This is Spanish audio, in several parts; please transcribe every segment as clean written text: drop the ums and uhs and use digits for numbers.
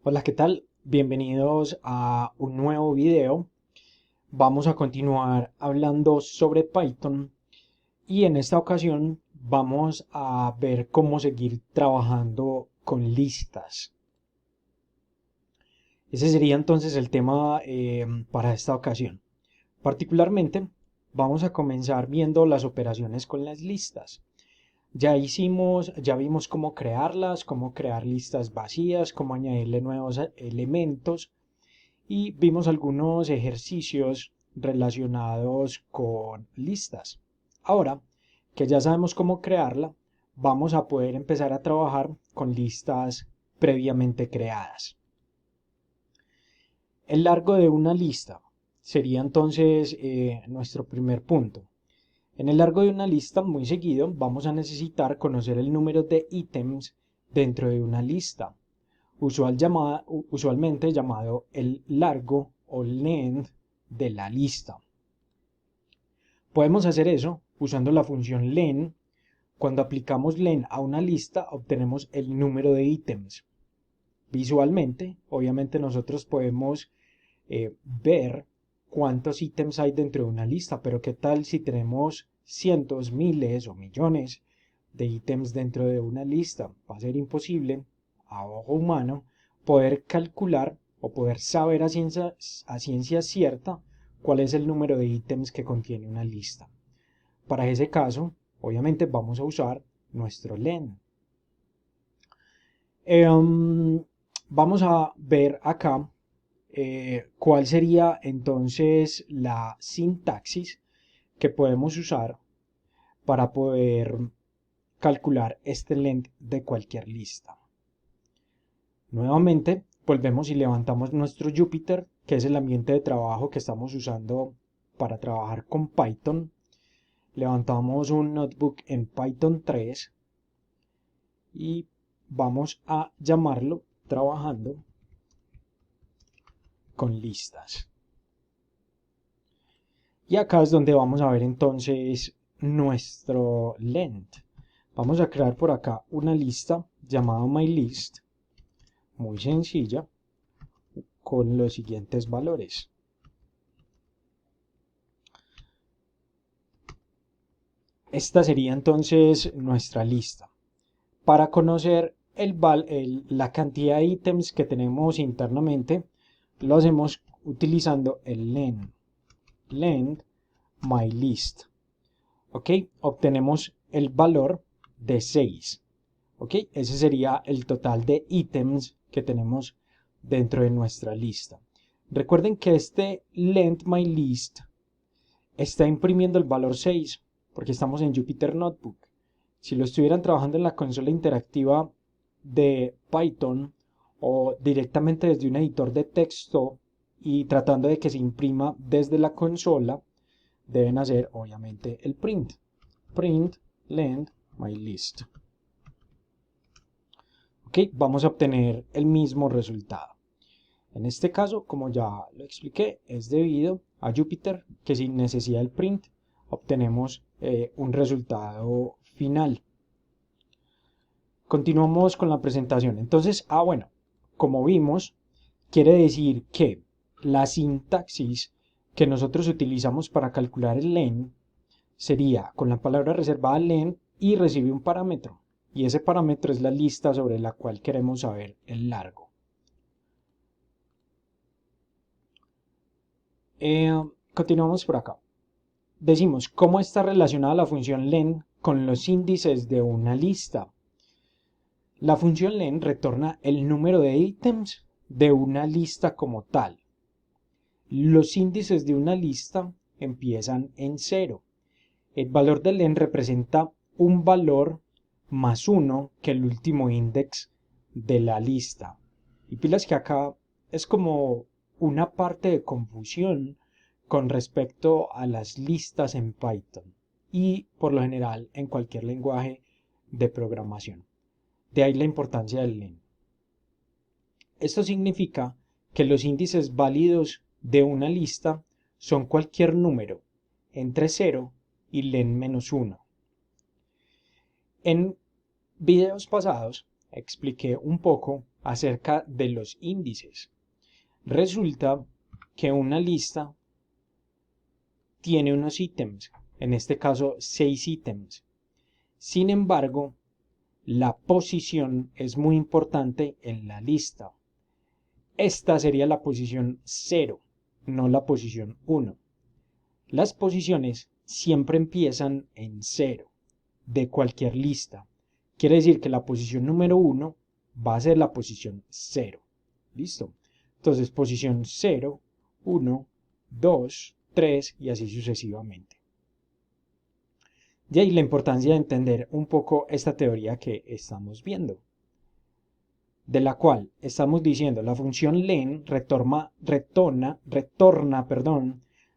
Hola, ¿qué tal? Bienvenidos a un nuevo video. Vamos a continuar hablando sobre Python y en esta ocasión vamos a ver cómo seguir trabajando con listas. Ese sería entonces el tema para esta ocasión. Particularmente, vamos a comenzar viendo las operaciones con las listas. Ya vimos cómo crearlas, cómo crear listas vacías, cómo añadirle nuevos elementos y vimos algunos ejercicios relacionados con listas. Ahora que ya sabemos cómo crearla, vamos a poder empezar a trabajar con listas previamente creadas. El largo de una lista sería entonces nuestro primer punto. En el largo de una lista, muy seguido, vamos a necesitar conocer el número de ítems dentro de una lista, usualmente llamado el largo o length de la lista. Podemos hacer eso usando la función len. Cuando aplicamos len a una lista, obtenemos el número de ítems. Visualmente, obviamente nosotros podemos ver cuántos ítems hay dentro de una lista, pero ¿qué tal si tenemos cientos, miles o millones de ítems dentro de una lista? Va a ser imposible a ojo humano poder calcular o poder saber a ciencia cierta cuál es el número de ítems que contiene una lista. Para ese caso, obviamente vamos a usar nuestro len. Vamos a ver acá cuál sería entonces la sintaxis que podemos usar para poder calcular este length de cualquier lista. Nuevamente, volvemos y levantamos nuestro Jupyter, que es el ambiente de trabajo que estamos usando para trabajar con Python. Levantamos un notebook en Python 3 y vamos a llamarlo trabajando con listas. Y acá es donde vamos a ver entonces nuestro length. Vamos a crear por acá una lista llamada mylist, muy sencilla, con los siguientes valores. Esta sería entonces nuestra lista. Para conocer la cantidad de ítems que tenemos internamente, lo hacemos utilizando el len mylist. ¿Ok? Obtenemos el valor de 6. ¿Ok? Ese sería el total de ítems que tenemos dentro de nuestra lista. Recuerden que este length_mylist está imprimiendo el valor 6 porque estamos en Jupyter Notebook. Si lo estuvieran trabajando en la consola interactiva de Python o directamente desde un editor de texto y tratando de que se imprima desde la consola, deben hacer obviamente el print length mylist. Ok, vamos a obtener el mismo resultado. En este caso, como ya lo expliqué, es debido a Jupyter que sin necesidad del print obtenemos un resultado final. Continuamos con la presentación. Entonces, bueno, como vimos, quiere decir que la sintaxis que nosotros utilizamos para calcular el len sería con la palabra reservada len y recibe un parámetro. Y ese parámetro es la lista sobre la cual queremos saber el largo. Continuamos por acá. Decimos, ¿cómo está relacionada la función len con los índices de una lista? La función len retorna el número de ítems de una lista como tal. Los índices de una lista empiezan en 0. El valor de len representa un valor más 1 que el último índice de la lista. Y pilas que acá es como una parte de confusión con respecto a las listas en Python y por lo general en cualquier lenguaje de programación. De ahí la importancia del len. Esto significa que los índices válidos de una lista son cualquier número entre 0 y len-1. En videos pasados expliqué un poco acerca de los índices. Resulta que una lista tiene unos ítems, en este caso 6 ítems. Sin embargo, la posición es muy importante en la lista. Esta sería la posición 0, no la posición 1. Las posiciones siempre empiezan en 0 de cualquier lista. Quiere decir que la posición número 1 va a ser la posición 0. ¿Listo? Entonces, posición 0, 1, 2, 3 y así sucesivamente. Y ahí la importancia de entender un poco esta teoría que estamos viendo, de la cual estamos diciendo la función len retorna,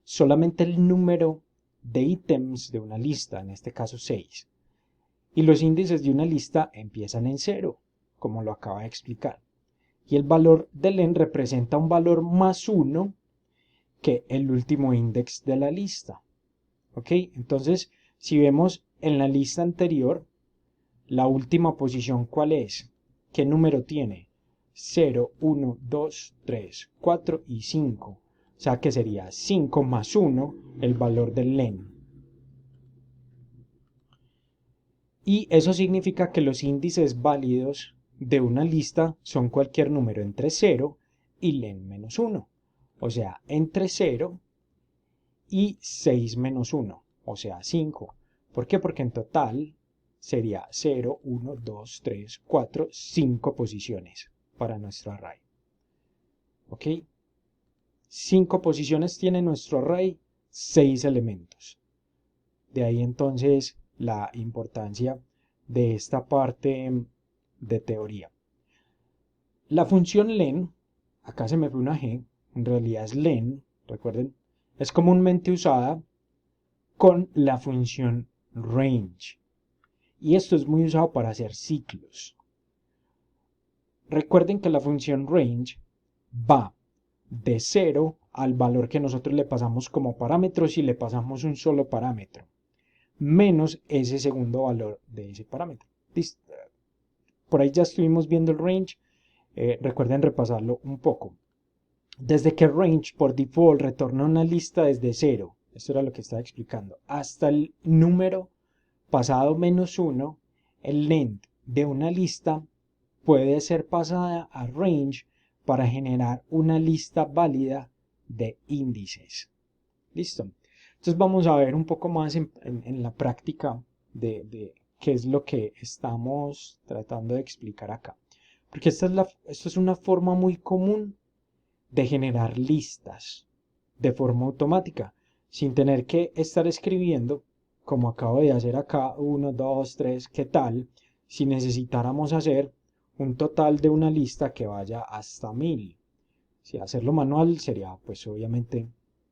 solamente el número de ítems de una lista, en este caso 6. Y los índices de una lista empiezan en 0, como lo acaba de explicar. Y el valor de len representa un valor más 1 que el último índice de la lista. ¿Ok? Entonces, si vemos en la lista anterior, la última posición, ¿cuál es? ¿Qué número tiene? 0, 1, 2, 3, 4 y 5. O sea que sería 5 más 1 el valor del len. Y eso significa que los índices válidos de una lista son cualquier número entre 0 y len menos 1. O sea, entre 0 y 6 menos 1. O sea, 5. ¿Por qué? Porque en total sería 0, 1, 2, 3, 4, 5 posiciones para nuestro array. ¿Ok? 5 posiciones tiene nuestro array, 6 elementos. De ahí entonces la importancia de esta parte de teoría. La función len, acá se me fue una G, en realidad es len, recuerden, es comúnmente usada con la función range. Y esto es muy usado para hacer ciclos. Recuerden que la función range va de 0 al valor que nosotros le pasamos como parámetro si le pasamos un solo parámetro, menos ese segundo valor de ese parámetro. Por ahí ya estuvimos viendo el range, recuerden repasarlo un poco. Desde que range por default retorna una lista desde 0, esto era lo que estaba explicando, hasta el número pasado menos 1, el length de una lista puede ser pasada a range para generar una lista válida de índices. ¿Listo? Entonces vamos a ver un poco más en la práctica de qué es lo que estamos tratando de explicar acá. Porque esto es una forma muy común de generar listas de forma automática, sin tener que estar escribiendo, como acabo de hacer acá, 1, 2, 3, ¿qué tal? Si necesitáramos hacer un total de una lista que vaya hasta 1000. Si hacerlo manual sería pues obviamente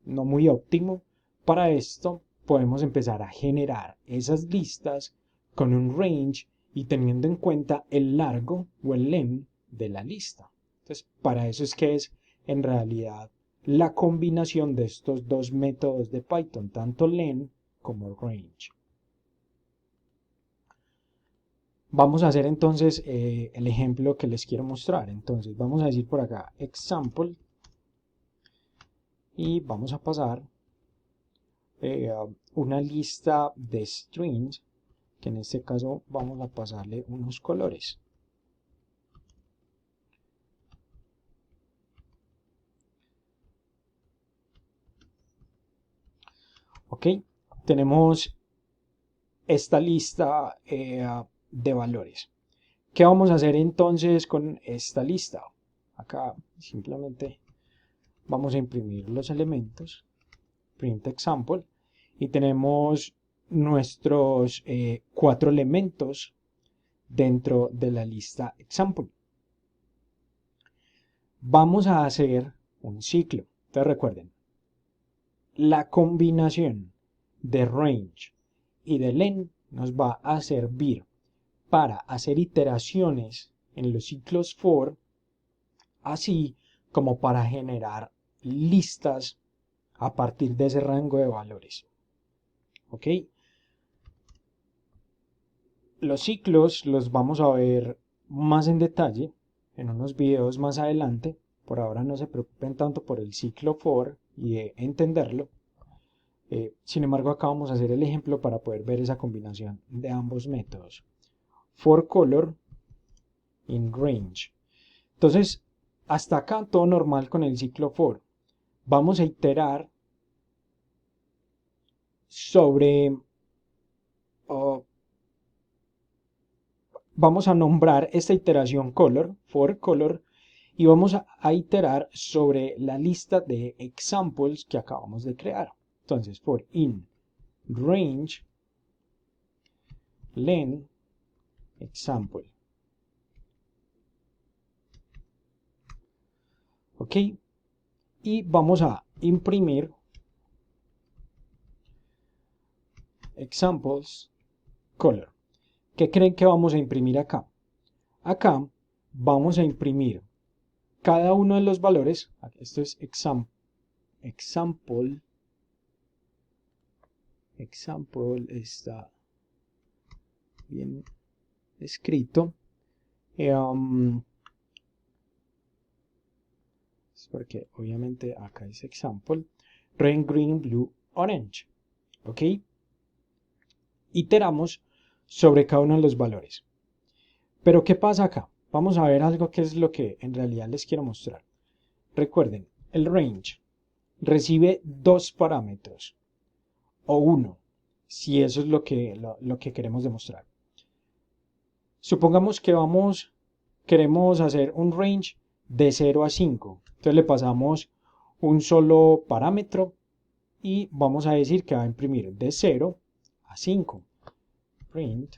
no muy óptimo. Para esto podemos empezar a generar esas listas con un range y teniendo en cuenta el largo o el len de la lista. Entonces, para eso es que es en realidad la combinación de estos dos métodos de Python, tanto len como range. Vamos a hacer entonces el ejemplo que les quiero mostrar. Entonces vamos a decir por acá example y vamos a pasar una lista de strings, que en este caso vamos a pasarle unos colores. Ok, tenemos esta lista de valores. ¿Qué vamos a hacer entonces con esta lista? Acá simplemente vamos a imprimir los elementos, print example, y tenemos nuestros 4 elementos dentro de la lista example. Vamos a hacer un ciclo. Entonces recuerden, la combinación de range y de len nos va a servir para hacer iteraciones en los ciclos for, así como para generar listas a partir de ese rango de valores. ¿Ok? Los ciclos los vamos a ver más en detalle en unos videos más adelante. Por ahora no se preocupen tanto por el ciclo for y de entenderlo. Sin embargo, acá vamos a hacer el ejemplo para poder ver esa combinación de ambos métodos. For color in range. Entonces, hasta acá todo normal con el ciclo for. Vamos a iterar sobre... vamos a nombrar esta iteración color, for color, y vamos a iterar sobre la lista de examples que acabamos de crear. Entonces, for in range len example. Ok, y vamos a imprimir examples color. ¿Qué creen que vamos a imprimir acá? Acá vamos a imprimir cada uno de los valores. Esto es example está bien escrito. Porque obviamente acá es example. Red, green, blue, orange. Ok. Iteramos sobre cada uno de los valores. Pero ¿qué pasa acá? Vamos a ver algo que es lo que en realidad les quiero mostrar. Recuerden, el range recibe dos parámetros o uno, si eso es lo que queremos demostrar. Supongamos que queremos hacer un range de 0 a 5. Entonces le pasamos un solo parámetro y vamos a decir que va a imprimir de 0 a 5. Print.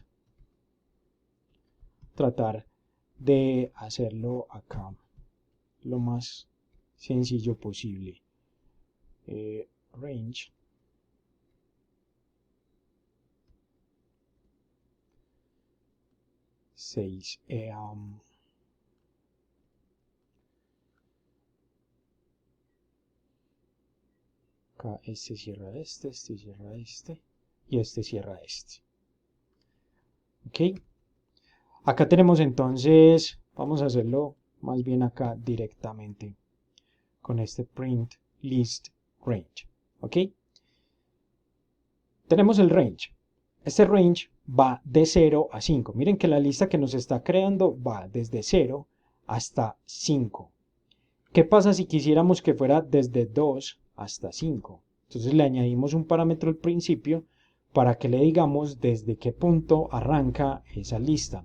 Tratar de hacerlo acá lo más sencillo posible. Range. Acá este cierra este cierra este y este cierra este. Ok. Acá tenemos entonces, vamos a hacerlo más bien acá directamente con este print list range. Ok. Tenemos el range. Este range va de 0 a 5. Miren que la lista que nos está creando va desde 0 hasta 5. ¿Qué pasa si quisiéramos que fuera desde 2 hasta 5? Entonces le añadimos un parámetro al principio para que le digamos desde qué punto arranca esa lista.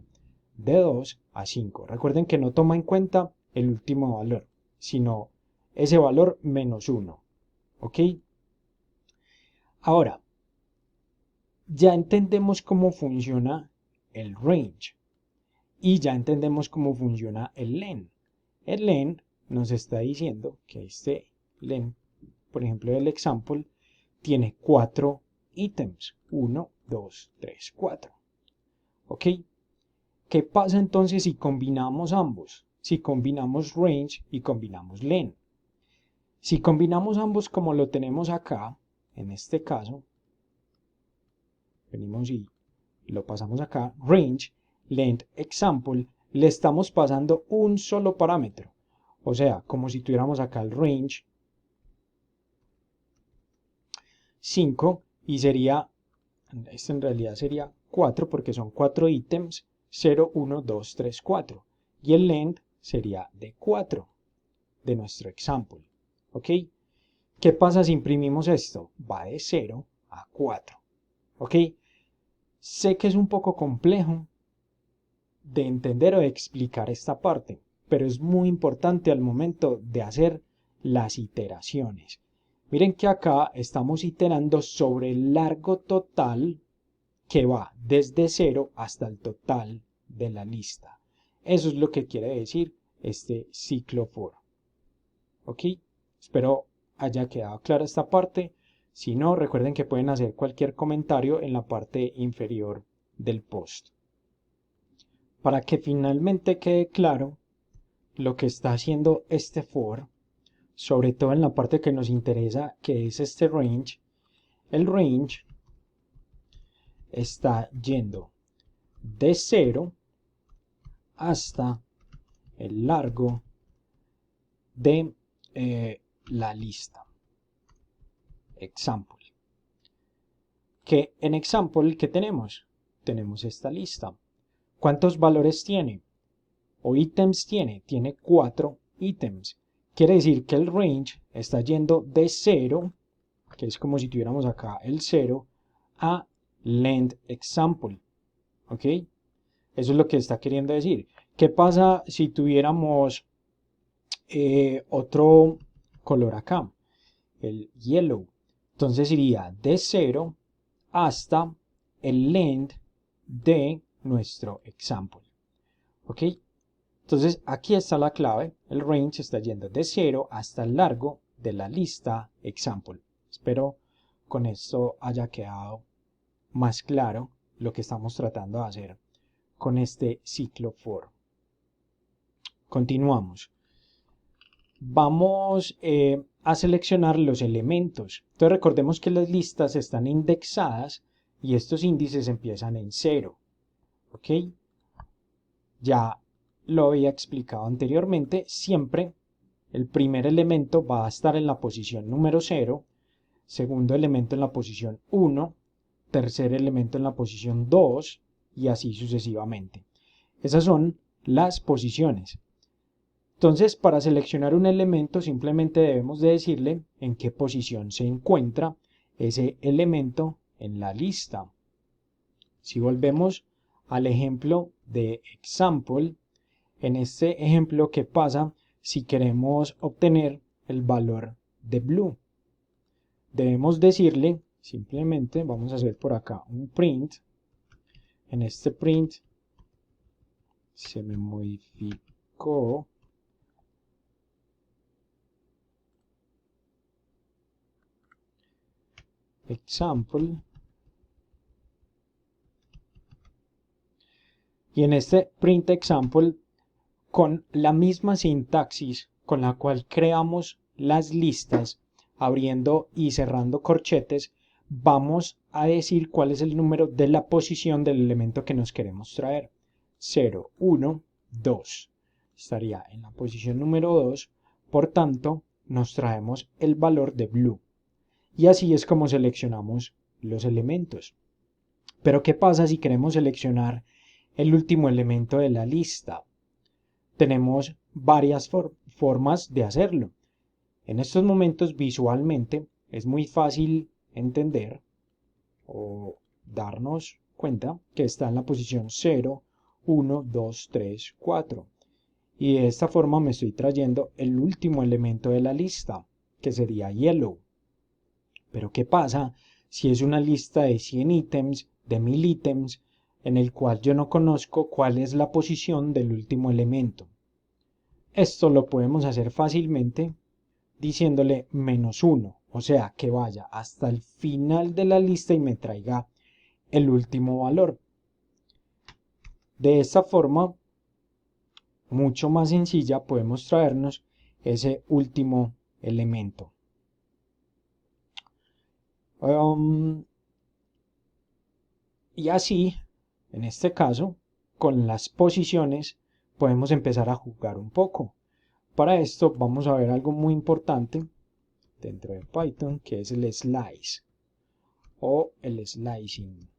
De 2 a 5. Recuerden que no toma en cuenta el último valor, sino ese valor menos 1. ¿Ok? Ahora, ya entendemos cómo funciona el range y ya entendemos cómo funciona el len. El len nos está diciendo que este len, por ejemplo, el example, tiene 4 ítems. 1, 2, 3, 4. ¿Ok? ¿Qué pasa entonces si combinamos ambos? Si combinamos range y combinamos len. Si combinamos ambos como lo tenemos acá, en este caso, venimos y lo pasamos acá, range, length, example, le estamos pasando un solo parámetro. O sea, como si tuviéramos acá el range 5 y sería, esto en realidad sería 4 porque son 4 ítems, 0, 1, 2, 3, 4. Y el length sería de 4 de nuestro example. ¿Ok? ¿Qué pasa si imprimimos esto? Va de 0 a 4. ¿Ok? Sé que es un poco complejo de entender o de explicar esta parte, pero es muy importante al momento de hacer las iteraciones. Miren que acá estamos iterando sobre el largo total que va desde 0 hasta el total de la lista. Eso es lo que quiere decir este ciclo for. ¿Ok? Espero haya quedado clara esta parte. Si no, recuerden que pueden hacer cualquier comentario en la parte inferior del post. Para que finalmente quede claro lo que está haciendo este for, sobre todo en la parte que nos interesa, que es este range, el range está yendo de 0 hasta el largo de la lista. Example. Que en example, ¿qué tenemos? Tenemos esta lista. ¿Cuántos valores tiene? O ítems tiene. Tiene 4 ítems. Quiere decir que el range está yendo de 0, que es como si tuviéramos acá el 0, a length example. ¿Ok? Eso es lo que está queriendo decir. ¿Qué pasa si tuviéramos otro color acá? El yellow. Entonces iría de 0 hasta el length de nuestro example. ¿Ok? Entonces aquí está la clave. El range está yendo de 0 hasta el largo de la lista example. Espero con esto haya quedado más claro lo que estamos tratando de hacer con este ciclo for. Continuamos. Vamos a seleccionar los elementos. Entonces recordemos que las listas están indexadas y estos índices empiezan en 0. ¿Ok? Ya lo había explicado anteriormente. Siempre el primer elemento va a estar en la posición número 0, segundo elemento en la posición 1, tercer elemento en la posición 2 y así sucesivamente. Esas son las posiciones. Entonces, para seleccionar un elemento simplemente debemos de decirle en qué posición se encuentra ese elemento en la lista. Si volvemos al ejemplo de example, en este ejemplo, ¿qué pasa si queremos obtener el valor de blue? Debemos decirle, simplemente vamos a hacer por acá un print. En este print se me modificó example. Y en este print example, con la misma sintaxis con la cual creamos las listas, abriendo y cerrando corchetes, vamos a decir cuál es el número de la posición del elemento que nos queremos traer. 0, 1, 2. Estaría en la posición número 2, por tanto, nos traemos el valor de blue. Y así es como seleccionamos los elementos. Pero ¿qué pasa si queremos seleccionar el último elemento de la lista? Tenemos varias formas de hacerlo. En estos momentos visualmente es muy fácil entender o darnos cuenta que está en la posición 0, 1, 2, 3, 4. Y de esta forma me estoy trayendo el último elemento de la lista, que sería yellow. Pero ¿qué pasa si es una lista de 100 ítems, de 1000 ítems, en el cual yo no conozco cuál es la posición del último elemento? Esto lo podemos hacer fácilmente diciéndole -1, o sea que vaya hasta el final de la lista y me traiga el último valor. De esta forma, mucho más sencilla, podemos traernos ese último elemento. Y así, en este caso, con las posiciones podemos empezar a jugar un poco. Para esto vamos a ver algo muy importante dentro de Python, que es el slice o el slicing.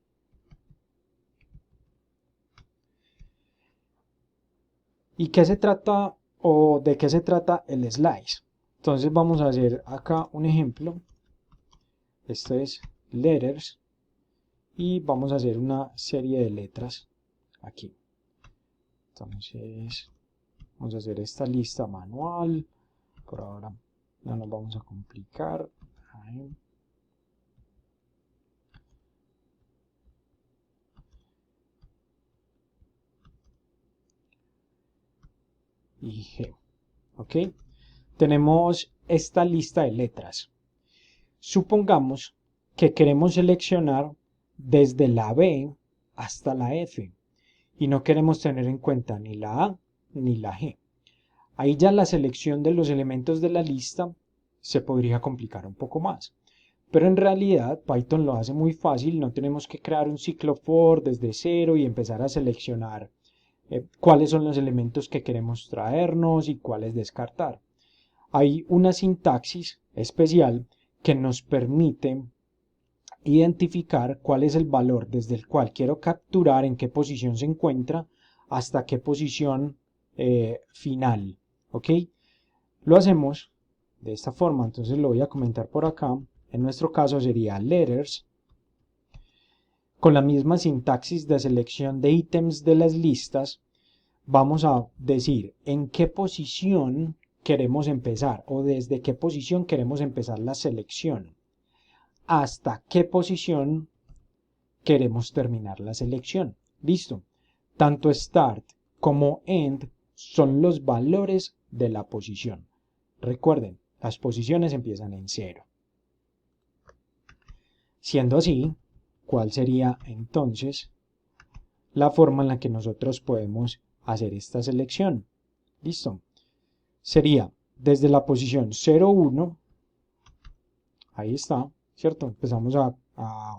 ¿Y qué se trata o de qué se trata el slice? Entonces vamos a hacer acá un ejemplo. Este es letters y vamos a hacer una serie de letras aquí. Entonces vamos a hacer esta lista manual. Por ahora no nos vamos a complicar. Ahí. Y G. ¿Ok? Tenemos esta lista de letras. Supongamos que queremos seleccionar desde la B hasta la F y no queremos tener en cuenta ni la A ni la G. Ahí ya la selección de los elementos de la lista se podría complicar un poco más. Pero en realidad Python lo hace muy fácil, no tenemos que crear un ciclo for desde cero y empezar a seleccionar cuáles son los elementos que queremos traernos y cuáles descartar. Hay una sintaxis especial que nos permite identificar cuál es el valor desde el cual quiero capturar, en qué posición se encuentra, hasta qué posición final. ¿Ok? Lo hacemos de esta forma, entonces lo voy a comentar por acá. En nuestro caso sería letters, con la misma sintaxis de selección de ítems de las listas. Vamos a decir en qué posición queremos empezar o desde qué posición queremos empezar la selección, hasta qué posición queremos terminar la selección. Listo. Tanto start como end son los valores de la posición. Recuerden, las posiciones empiezan en 0. Siendo así, ¿cuál sería entonces la forma en la que nosotros podemos hacer esta selección? Listo. Sería desde la posición 0, 1, ahí está, ¿cierto? Empezamos a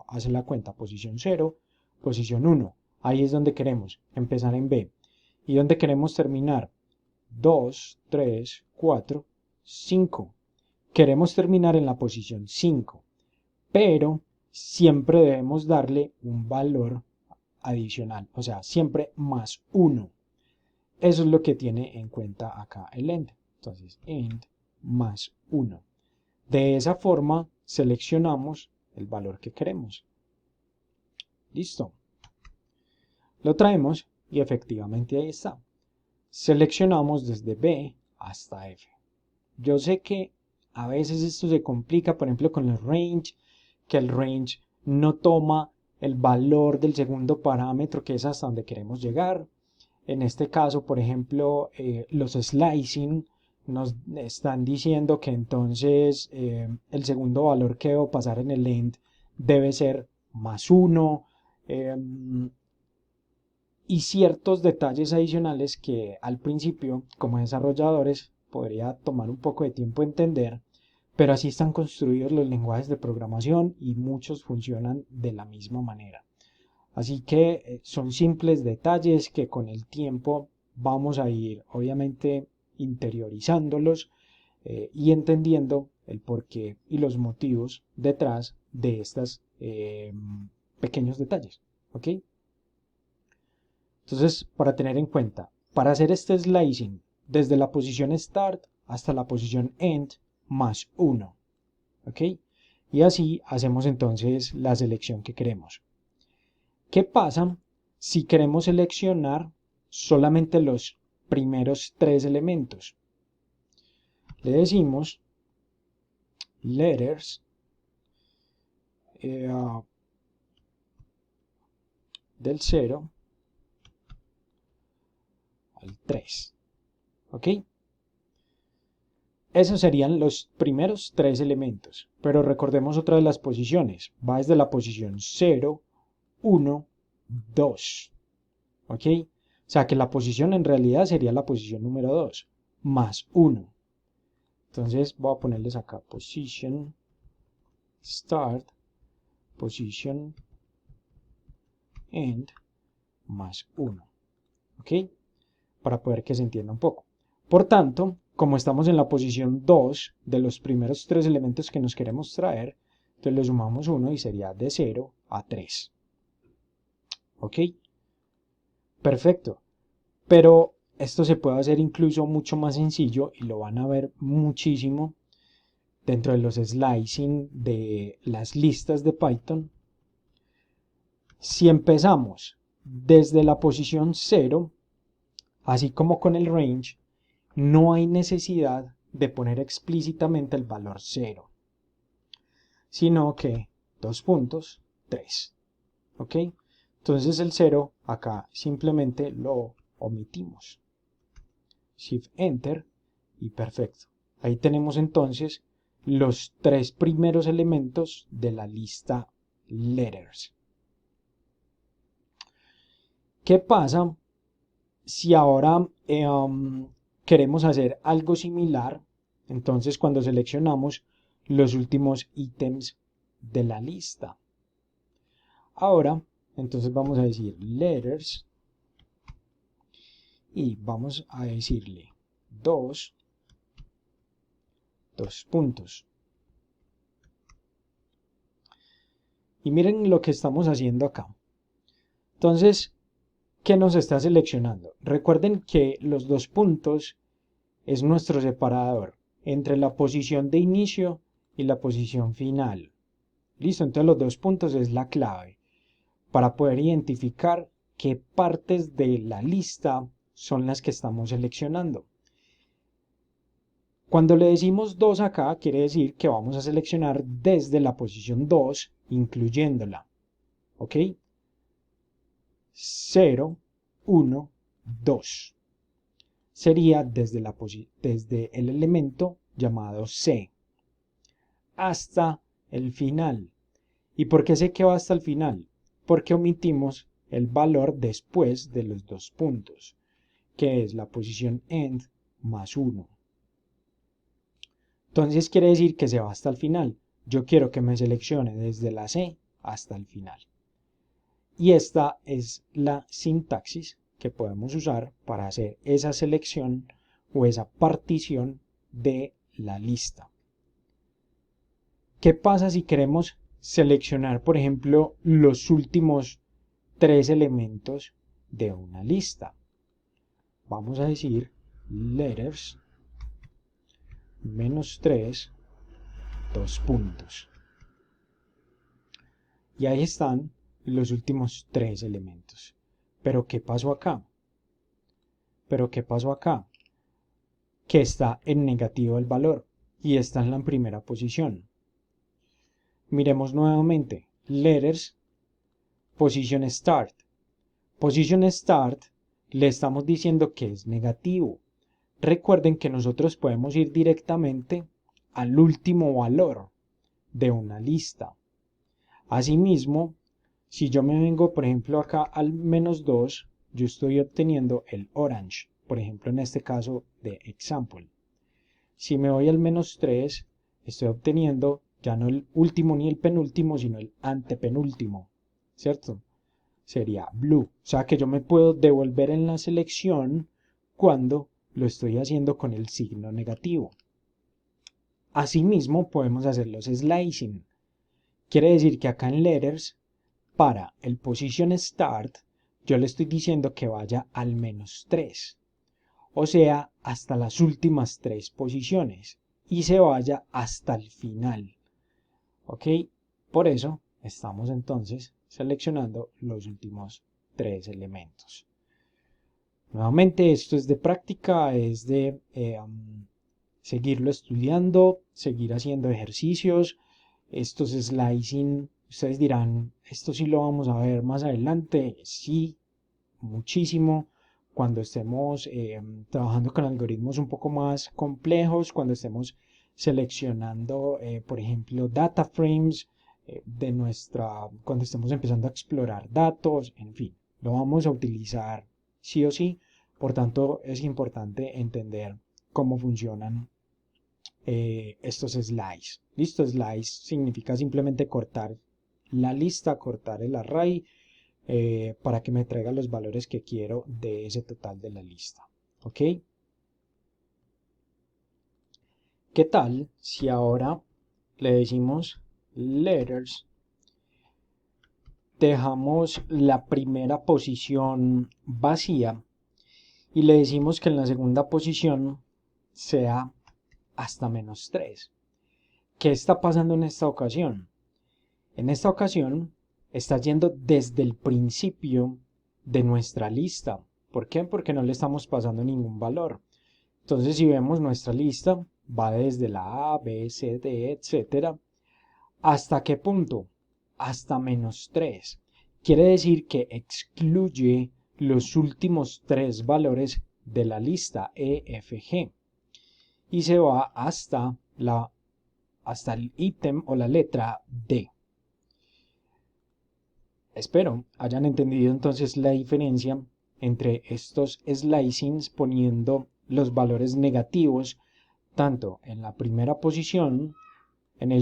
hacer la cuenta, posición 0, posición 1, ahí es donde queremos empezar en B. ¿Y donde queremos terminar? 2, 3, 4, 5. Queremos terminar en la posición 5, pero siempre debemos darle un valor adicional, o sea, siempre más 1. Eso es lo que tiene en cuenta acá el end. Entonces, end más 1. De esa forma, seleccionamos el valor que queremos. Listo. Lo traemos y efectivamente ahí está. Seleccionamos desde B hasta F. Yo sé que a veces esto se complica, por ejemplo, con el range, que el range no toma el valor del segundo parámetro, que es hasta donde queremos llegar. En este caso, por ejemplo, los slicing nos están diciendo que entonces el segundo valor que debo pasar en el end debe ser más 1, y ciertos detalles adicionales que al principio, como desarrolladores, podría tomar un poco de tiempo entender, pero así están construidos los lenguajes de programación y muchos funcionan de la misma manera. Así que son simples detalles que con el tiempo vamos a ir obviamente interiorizándolos y entendiendo el porqué y los motivos detrás de estos pequeños detalles. ¿Ok? Entonces, para tener en cuenta, para hacer este slicing desde la posición start hasta la posición end más 1. ¿Ok? Y así hacemos entonces la selección que queremos. ¿Qué pasa si queremos seleccionar solamente los primeros 3 elementos? Le decimos letters del 0 al 3. ¿Ok? Esos serían los primeros 3 elementos. Pero recordemos otra de las posiciones. Va desde la posición 0, 1, 2. ¿Ok? O sea que la posición en realidad sería la posición número 2 más 1. Entonces voy a ponerles acá position start, position end más 1. ¿Ok? Para poder que se entienda un poco. Por tanto, como estamos en la posición 2 de los primeros 3 elementos que nos queremos traer, entonces le sumamos 1 y sería de 0 a 3. ¿Ok? Perfecto. Pero esto se puede hacer incluso mucho más sencillo y lo van a ver muchísimo dentro de los slicing de las listas de Python. Si empezamos desde la posición 0, así como con el range, no hay necesidad de poner explícitamente el valor 0, sino que 2 puntos, 3. ¿Ok? Entonces el 0 acá simplemente lo omitimos. Shift Enter y perfecto. Ahí tenemos entonces los 3 primeros elementos de la lista letters. ¿Qué pasa si ahora queremos hacer algo similar? Entonces cuando seleccionamos los últimos ítems de la lista. Ahora, entonces vamos a decir letters y vamos a decirle dos puntos. Y miren lo que estamos haciendo acá. Entonces, ¿qué nos está seleccionando? Recuerden que los 2 puntos es nuestro separador entre la posición de inicio y la posición final. Listo, entonces los 2 puntos es la clave para poder identificar qué partes de la lista son las que estamos seleccionando. Cuando le decimos 2 acá, quiere decir que vamos a seleccionar desde la posición 2, incluyéndola. ¿Ok? 0, 1, 2. Sería desde el elemento llamado C hasta el final. ¿Y por qué sé que va hasta el final? Porque omitimos el valor después de los 2 puntos, que es la posición end más 1. Entonces quiere decir que se va hasta el final. Yo quiero que me seleccione desde la C hasta el final. Y esta es la sintaxis que podemos usar para hacer esa selección o esa partición de la lista. ¿Qué pasa si queremos seleccionar, por ejemplo, los últimos 3 elementos de una lista? Vamos a decir letters -3, 2 puntos. Y ahí están los últimos 3 elementos. ¿Pero qué pasó acá? Que está en negativo el valor y está en la primera posición. Miremos nuevamente, letters, position start. Position start le estamos diciendo que es negativo. Recuerden que nosotros podemos ir directamente al último valor de una lista. Asimismo, si yo me vengo, por ejemplo, acá al -2, yo estoy obteniendo el orange, por ejemplo, en este caso de example. Si me voy al -3, estoy obteniendo ya no el último ni el penúltimo, sino el antepenúltimo, ¿cierto? Sería blue. O sea que yo me puedo devolver en la selección cuando lo estoy haciendo con el signo negativo. Asimismo, podemos hacer los slicing. Quiere decir que acá en letters, para el position start, yo le estoy diciendo que vaya al -3. O sea, hasta las últimas 3 posiciones. Y se vaya hasta el final. ¿Ok? Por eso estamos entonces seleccionando los últimos 3 elementos. Nuevamente, esto es de práctica, es de seguirlo estudiando, seguir haciendo ejercicios. Estos slicing, ustedes dirán, esto sí lo vamos a ver más adelante. Sí, muchísimo. Cuando estemos trabajando con algoritmos un poco más complejos, cuando estemos seleccionando, por ejemplo, data frames cuando estemos empezando a explorar datos, en fin, lo vamos a utilizar sí o sí. Por tanto, es importante entender cómo funcionan estos slices. Listo, slice significa simplemente cortar la lista, cortar el array para que me traiga los valores que quiero de ese total de la lista. ¿Ok? ¿Qué tal si ahora le decimos letters, dejamos la primera posición vacía y le decimos que en la segunda posición sea hasta -3? ¿Qué está pasando en esta ocasión? En esta ocasión está yendo desde el principio de nuestra lista. ¿Por qué? Porque no le estamos pasando ningún valor. Entonces, si vemos nuestra lista, va desde la A, B, C, D, etc. ¿Hasta qué punto? Hasta -3. Quiere decir que excluye los últimos 3 valores de la lista E, F, G. Y se va hasta el ítem o la letra D. Espero hayan entendido entonces la diferencia entre estos slicings poniendo los valores negativos tanto en la primera posición en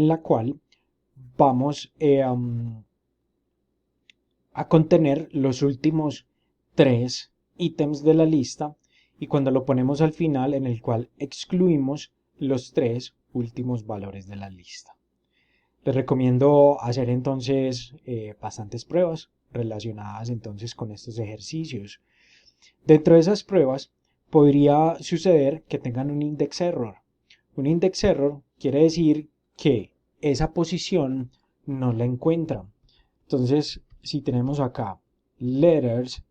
la cual vamos a contener los últimos 3 ítems de la lista y cuando lo ponemos al final en el cual excluimos los 3 últimos valores de la lista. Les recomiendo hacer entonces bastantes pruebas relacionadas entonces con estos ejercicios. Dentro de esas pruebas podría suceder que tengan un index error. Un index error quiere decir que esa posición no la encuentra. Entonces, si tenemos acá letters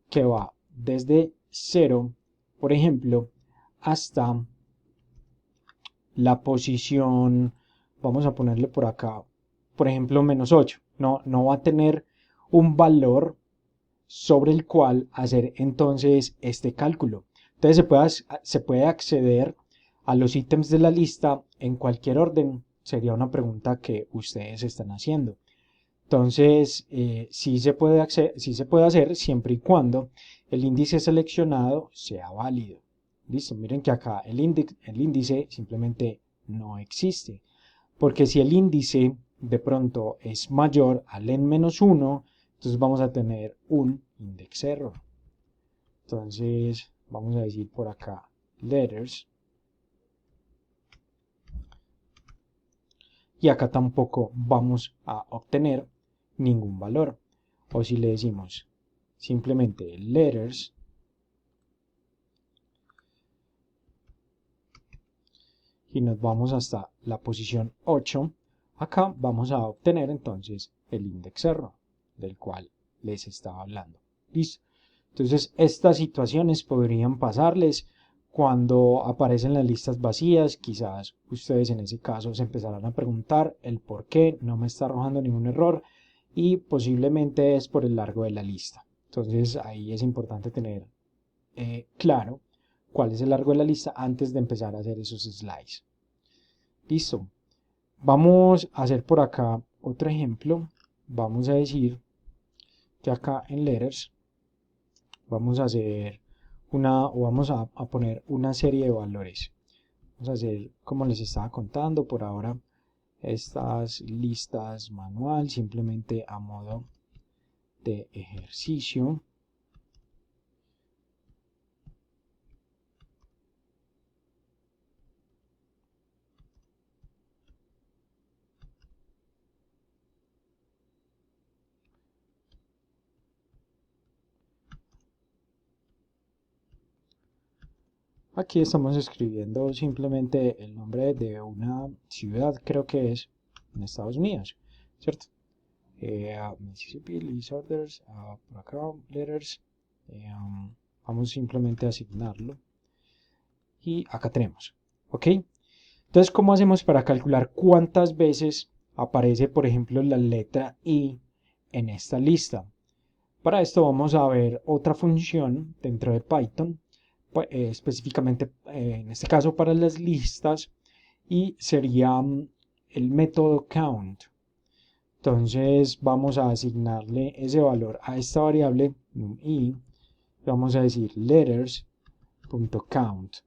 que va desde 0, por ejemplo, hasta la posición, vamos a ponerle por acá, por ejemplo, -8. No va a tener un valor sobre el cual hacer entonces este cálculo. Entonces se puede acceder a los ítems de la lista en cualquier orden. Sería una pregunta que ustedes están haciendo. Entonces, sí se puede hacer siempre y cuando el índice seleccionado sea válido. Listo, miren que acá el índice simplemente no existe. Porque si el índice de pronto es mayor al n-1, entonces vamos a tener un index error. Entonces, vamos a decir por acá letters. Y acá tampoco vamos a obtener ningún valor. O si le decimos simplemente letters y nos vamos hasta la posición 8, acá vamos a obtener entonces el index error del cual les estaba hablando. ¿Listo? Entonces estas situaciones podrían pasarles cuando aparecen las listas vacías. Quizás ustedes en ese caso se empezarán a preguntar el por qué no me está arrojando ningún error y posiblemente es por el largo de la lista. Entonces ahí es importante tener claro cuál es el largo de la lista antes de empezar a hacer esos slides. Listo. Vamos a hacer por acá otro ejemplo. Vamos a decir que acá en letters vamos a hacer vamos a poner una serie de valores. Vamos a hacer como les estaba contando por ahora estas listas manual, simplemente a modo de ejercicio. Aquí estamos escribiendo simplemente el nombre de una ciudad, creo que es en Estados Unidos, ¿cierto? Mississippi, Lizarders, por acá, letters, vamos simplemente a asignarlo y acá tenemos, ¿ok? Entonces, ¿cómo hacemos para calcular cuántas veces aparece, por ejemplo, la letra I en esta lista? Para esto vamos a ver otra función dentro de Python, específicamente en este caso para las listas, y sería el método count. Entonces vamos a asignarle ese valor a esta variable i, vamos a decir letters.count.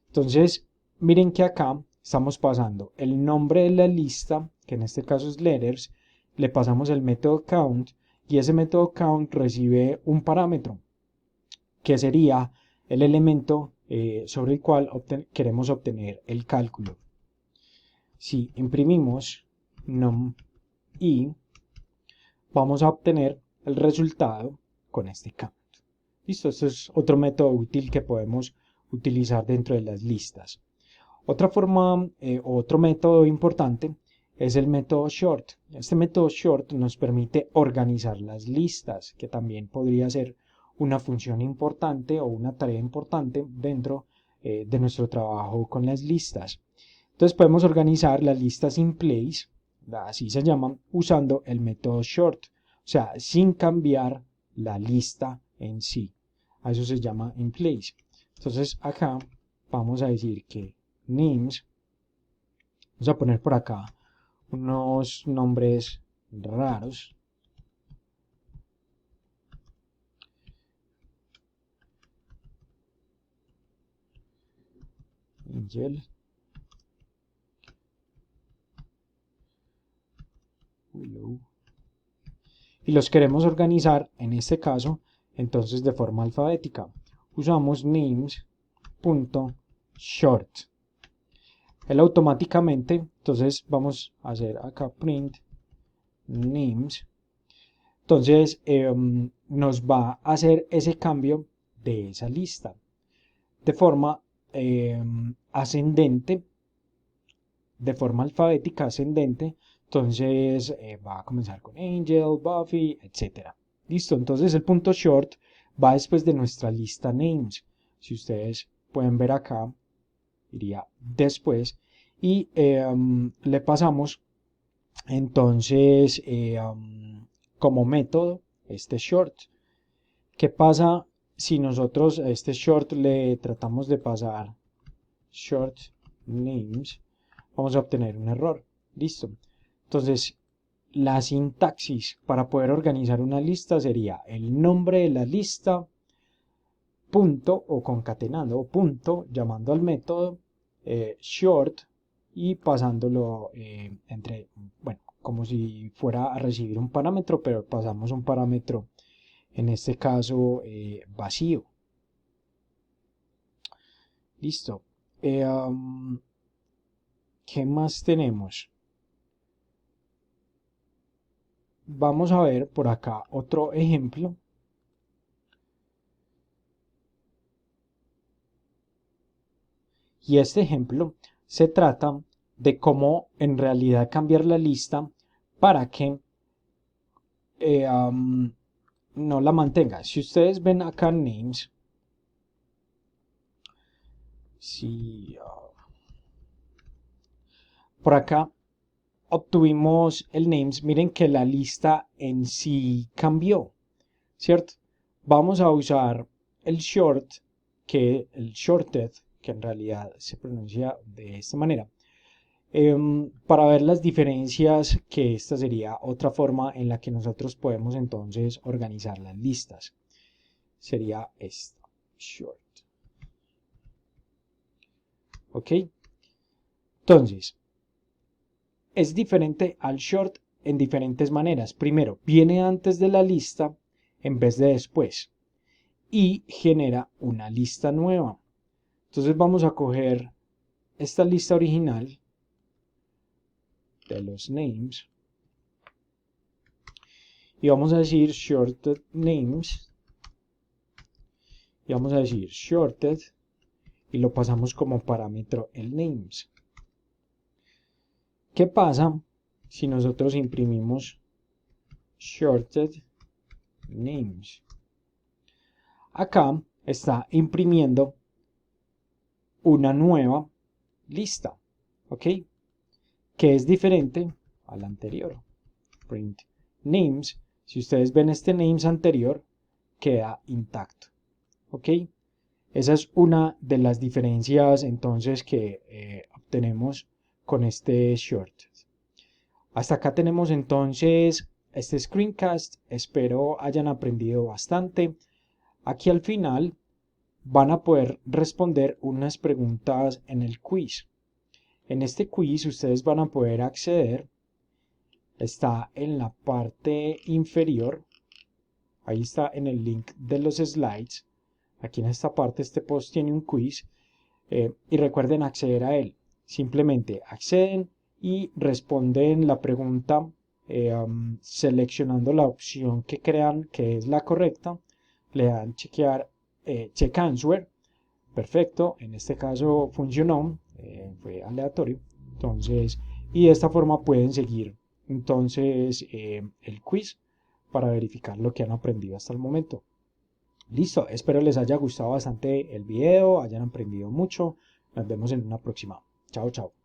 Entonces miren que acá estamos pasando el nombre de la lista, que en este caso es letters, le pasamos el método count y ese método count recibe un parámetro que sería el elemento sobre el cual queremos obtener el cálculo. Si imprimimos num i, vamos a obtener el resultado con este count. Listo, esto es otro método útil que podemos utilizar dentro de las listas. Otra forma, otro método importante es el método short. Este método short nos permite organizar las listas, que también podría ser una función importante o una tarea importante dentro de nuestro trabajo con las listas. Entonces podemos organizar las listas in place, así se llaman, usando el método short, o sea, sin cambiar la lista en sí. A eso se llama in place. Entonces acá vamos a decir que names, vamos a poner por acá unos nombres raros. Angel, Willow, y los queremos organizar en este caso entonces de forma alfabética. Usamos names.short. Él automáticamente, entonces vamos a hacer acá print names. Entonces nos va a hacer ese cambio de esa lista de forma ascendente, de forma alfabética ascendente. Entonces va a comenzar con Angel, Buffy, etc. Listo, entonces el punto short va después de nuestra lista names. Si ustedes pueden ver acá, iría después y le pasamos entonces como método este short. ¿Qué pasa si nosotros a este short le tratamos de pasar short names? Vamos a obtener un error. Listo. Entonces, la sintaxis para poder organizar una lista sería el nombre de la lista, punto o concatenando, punto, llamando al método short y pasándolo entre, bueno, como si fuera a recibir un parámetro, pero pasamos un parámetro, en este caso, vacío. Listo. ¿Qué más tenemos? Vamos a ver por acá otro ejemplo. Y este ejemplo se trata de cómo en realidad cambiar la lista para que no la mantenga. Si ustedes ven acá names, si por acá obtuvimos el names, miren que la lista en sí cambió, ¿cierto? Vamos a usar el short, que el shorted, que en realidad se pronuncia de esta manera, para ver las diferencias, que esta sería otra forma en la que nosotros podemos entonces organizar las listas. Sería esta, short. ¿Ok? Entonces, es diferente al short en diferentes maneras. Primero, viene antes de la lista en vez de después y genera una lista nueva. Entonces vamos a coger esta lista original de los names y vamos a decir shorted names y vamos a decir shorted y lo pasamos como parámetro el names. ¿Qué pasa si nosotros imprimimos shorted names? Acá está imprimiendo una nueva lista, ¿ok? Que es diferente a la anterior. Print names. Si ustedes ven este names anterior, queda intacto, ¿ok? Esa es una de las diferencias entonces que obtenemos con este short. Hasta acá tenemos entonces este screencast. Espero hayan aprendido bastante. Aquí al final van a poder responder unas preguntas en el quiz. En este quiz ustedes van a poder acceder. Está en la parte inferior. Ahí está en el link de los slides. Aquí en esta parte este post tiene un quiz. Y recuerden acceder a él. Simplemente acceden y responden la pregunta seleccionando la opción que crean que es la correcta. Le dan chequear, check answer. Perfecto, en este caso funcionó, fue aleatorio. Entonces, y de esta forma pueden seguir entonces el quiz para verificar lo que han aprendido hasta el momento. Listo, espero les haya gustado bastante el video, hayan aprendido mucho. Nos vemos en una próxima. Chao, chao.